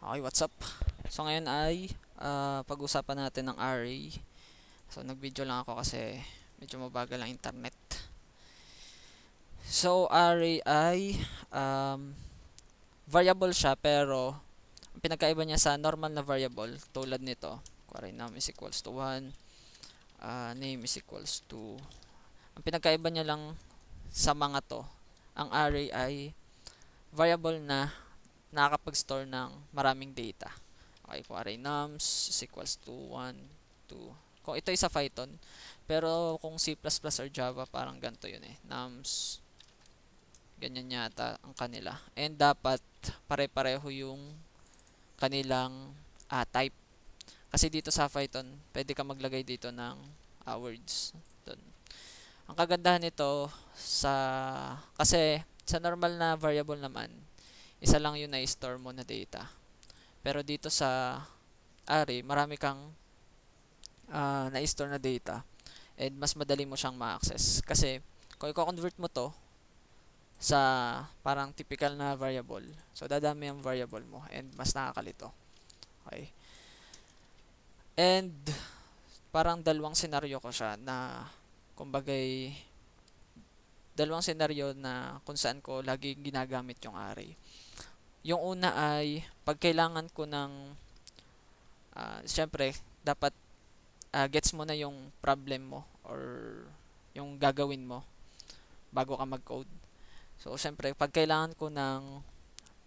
Okay, what's up? So ngayon ay pag-usapan natin ng array. So nag-video lang ako kasi medyo mabagal ang internet. So array ay variable siya pero ang pinagkaiba niya sa normal na variable tulad nito, kuwari num is equals to 1, name is equals to, ang pinagkaiba niya lang sa mga to, ang array ay variable na nakakapag-store ng maraming data. Okay, kuwari nums is equals to 1, 2. Kung ito ay sa Python, pero kung C++ or Java, parang ganito yun eh. Nums, ganyan yata ang kanila. And dapat pare-pareho yung kanilang type. Kasi dito sa Python, pwede ka maglagay dito ng words. Dun. Ang kagandahan nito kasi sa normal na variable naman, isa lang yung na-store mo na data. Pero dito sa array, marami kang na-store na data and mas madali mo siyang ma-access. Kasi kung i-convert mo to sa parang typical na variable, so dadami ang variable mo and mas nakakalito. Okay. And parang dalawang senaryo ko siya na kumbagay dalawang senaryo na kung saan ko lagi ginagamit yung array. Yung una ay pag kailangan ko ng syempre dapat gets mo na yung problem mo or yung gagawin mo bago ka mag-code. So syempre pag kailangan ko ng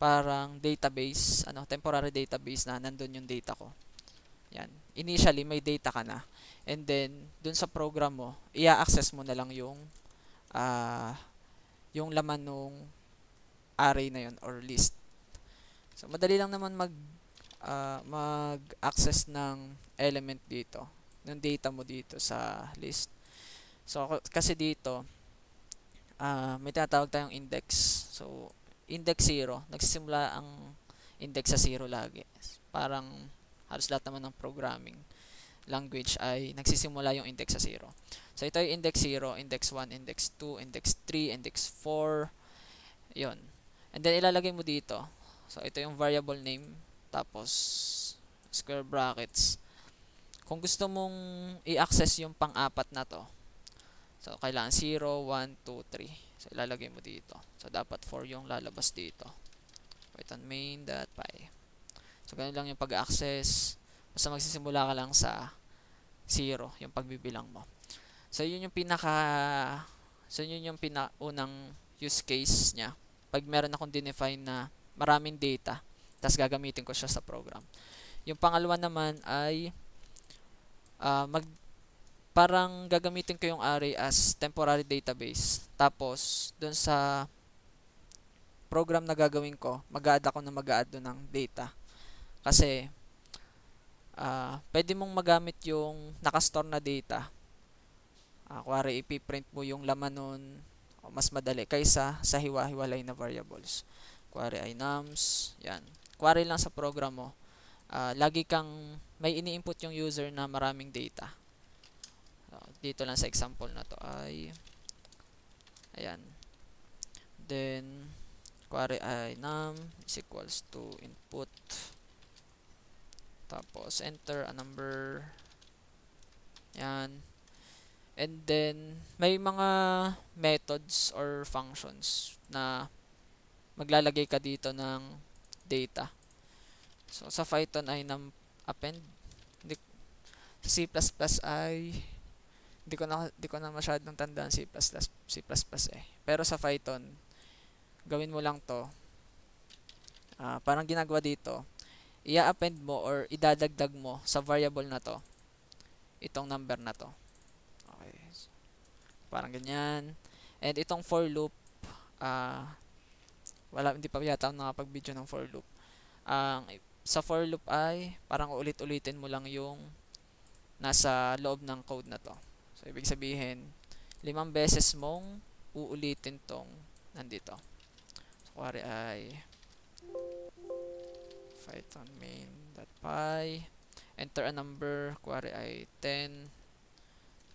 parang database, temporary database na nandun yung data ko. Yan. Initially may data ka na. And then dun sa program mo, i-access mo na lang yung laman nung array na yun or list. So madali lang naman mag-access ng element dito, ng data mo dito sa list. So kasi dito may tinatawag tayong index. So index 0, nagsisimula ang index sa 0 lagi. Parang halos lahat naman ng programming language ay nagsisimula yung index sa 0. So ito yung index 0, index 1, index 2, index 3, index 4. Yun. And then ilalagay mo dito. So ito yung variable name, tapos square brackets. Kung gusto mong i-access yung pang-apat na to, so kailangan 0, 1, 2, 3. So ilalagay mo dito. So dapat 4 yung lalabas dito. Python main.py. So ganun lang yung pag-access. Basta magsisimula ka lang sa 0 yung pagbibilang mo. So yun yung unang use case niya. Pag meron akong dinefine na maraming data, tapos gagamitin ko siya sa program. Yung pangalawa naman ay parang gagamitin ko yung array as temporary database. Tapos dun sa program na gagawin ko, mag-add ako na mag-add doon ng data. Kasi pwede mong magamit yung nakastore na data. Kuwari ipiprint mo yung laman nun, mas madali kaysa sa hiwa-hiwalay na variables. Kuwari ay nums, yan. Kuwari lang sa program mo, lagi kang may ini-input yung user na maraming data. Dito lang sa example na to ay ayan. Then kuwari ay num is equals to input, tapos enter a number, yan. And then may mga methods or functions na maglalagay ka dito ng data. So sa Python ay num append. Sa C++ ay hindi ko na masyadong tandaan C++ eh. Pero sa Python, gawin mo lang to. Parang ginagawa dito, i-append mo or idadagdag mo sa variable na to itong number na to. Okay. Parang ganyan. And itong for loop, hindi pa yata ako nakapag-video ng for loop. Sa for loop ay parang ulit-ulitin mo lang yung nasa loob ng code na to. So ibig sabihin, 5 beses mong uulitin tong nandito. So kuwari ay python main.py, enter a number, kuwari ay 10,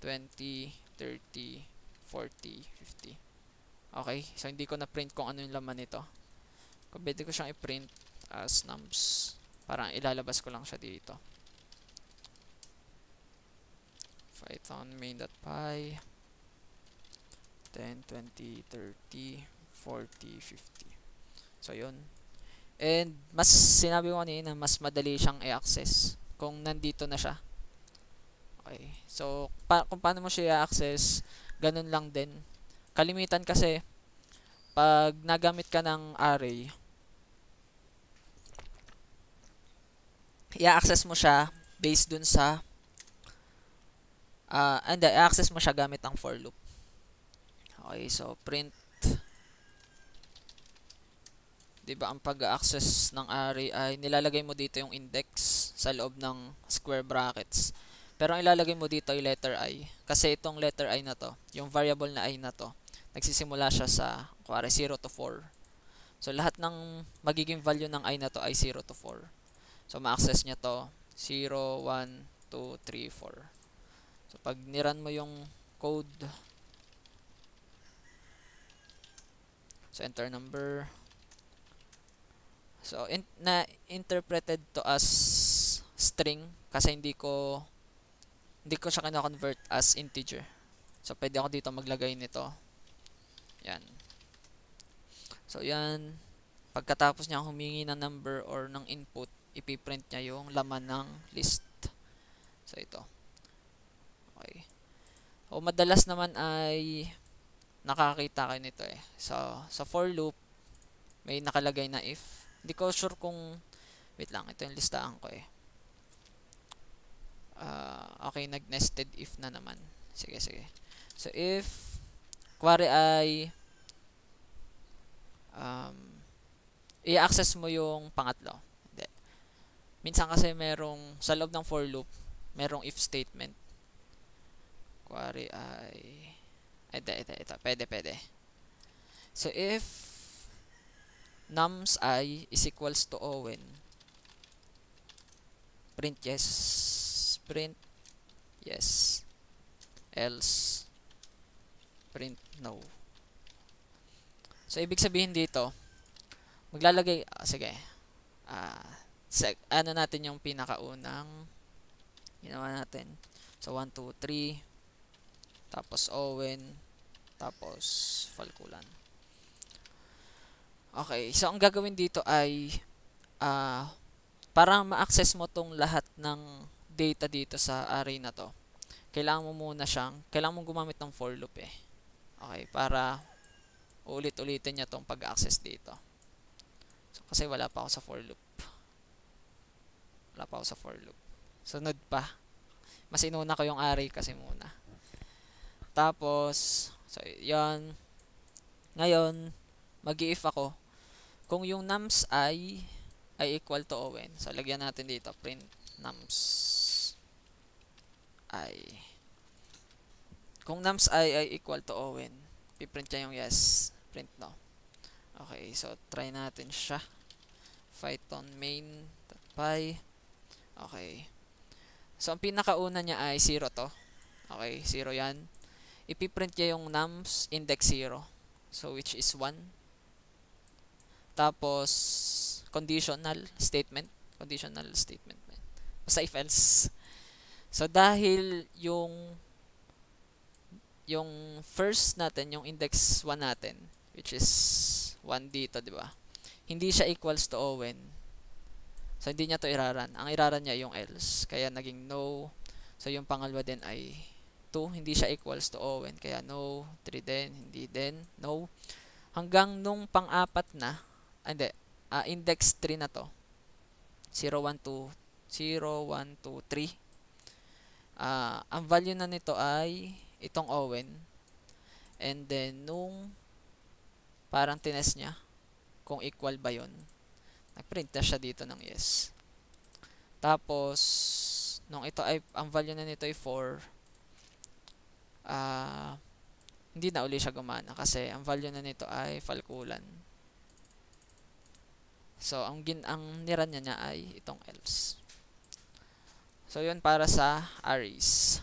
20, 30, 40, 50. Okay, so hindi ko na print kung ano yung laman nito. Pwede ko siyang i-print as nums. Parang ilalabas ko lang siya dito. Python main.py 10, 20, 30, 40, 50. So, yun. And, mas sinabi ko kanina, mas madali siyang i-access kung nandito na siya. Okay. So, kung paano mo siya i-access, ganun lang din. Kalimitan kasi, pag nagamit ka ng array, i-access mo siya based dun sa i-access mo siya gamit ang for loop. Okay, so print, 'di ba, ang pag-access ng array ay nilalagay mo dito yung index sa loob ng square brackets. Pero ang ilalagay mo dito ay letter I kasi itong letter I na to, yung variable na I na to, nagsisimula siya sa kuwari 0 to 4. So lahat ng magiging value ng I na to ay 0 to 4. So ma-access niya to 0, 1, 2, 3, 4. So pag niran mo yung code, so enter number. So interpreted to as string kasi hindi ko siya kina-convert as integer. So pwede ako dito maglagay nito. Yan. So yan, pagkatapos niya humingi ng number or ng input, ipiprint niya yung laman ng list. So ito. Okay. O madalas naman ay nakakita kayo nito eh. So sa for loop may nakalagay na if. Hindi ko sure kung, wait lang, ito yung listahan ko eh. Okay, nag-nested if na naman. Sige. So if kuwari ay i-access mo yung pangatlo. Hindi. Minsan kasi merong sa loob ng for loop, merong if statement. Kuwari ay ito. Pwede. So if nums I is equals to Owen, print yes, else print no. So ibig sabihin dito, maglalagay ano natin yung pinakaunang ginawa natin. So 1, 2, 3, tapos Owen, tapos Falkulan. Okay, so ang gagawin dito ay para ma-access mo tong lahat ng data dito sa array na to, kailangan mong gumamit ng for loop eh. Okay, para ulit-ulitin niya tong pag-access dito. So, kasi wala pa ako sa for loop. Sunod pa. Mas inuna ko yung array kasi muna. Tapos, so yan. Ngayon, mag-i-if ako kung yung nums I ay equal to Owen. So, lagyan natin dito, print nums I. Kung nums I ay equal to Owen, piprint niya yung yes, print no. Okay, so try natin siya. Python main.py. Okay. So, ang pinakauna niya ay 0 to. Okay, 0 yan. Ipiprint niya yung nums index 0. So, which is 1. Tapos, conditional statement. Basta if else. So, dahil yung first natin, yung index 1 natin, which is 1 dito, di ba? Hindi siya equals to Owen. So, hindi niya to iraran. Ang iraran niya yung else. Kaya, naging no. So, yung pangalawa din ay 2. Hindi siya equals to Owen. Kaya, no. 3 din. Hindi din. No. Hanggang nung pang-apat na, index 3 na to. 0, 1, 2, 3. Ang value na nito ay itong Owen. And then, nung parang tinest niya, kung equal ba yun, nagprint na siya dito ng yes. Tapos, nung ito ay, ang value na nito ay 4, hindi na uli siya gumana kasi ang value na nito ay Falkulan. So, ang niran niya ay itong else. So, yun para sa arrays.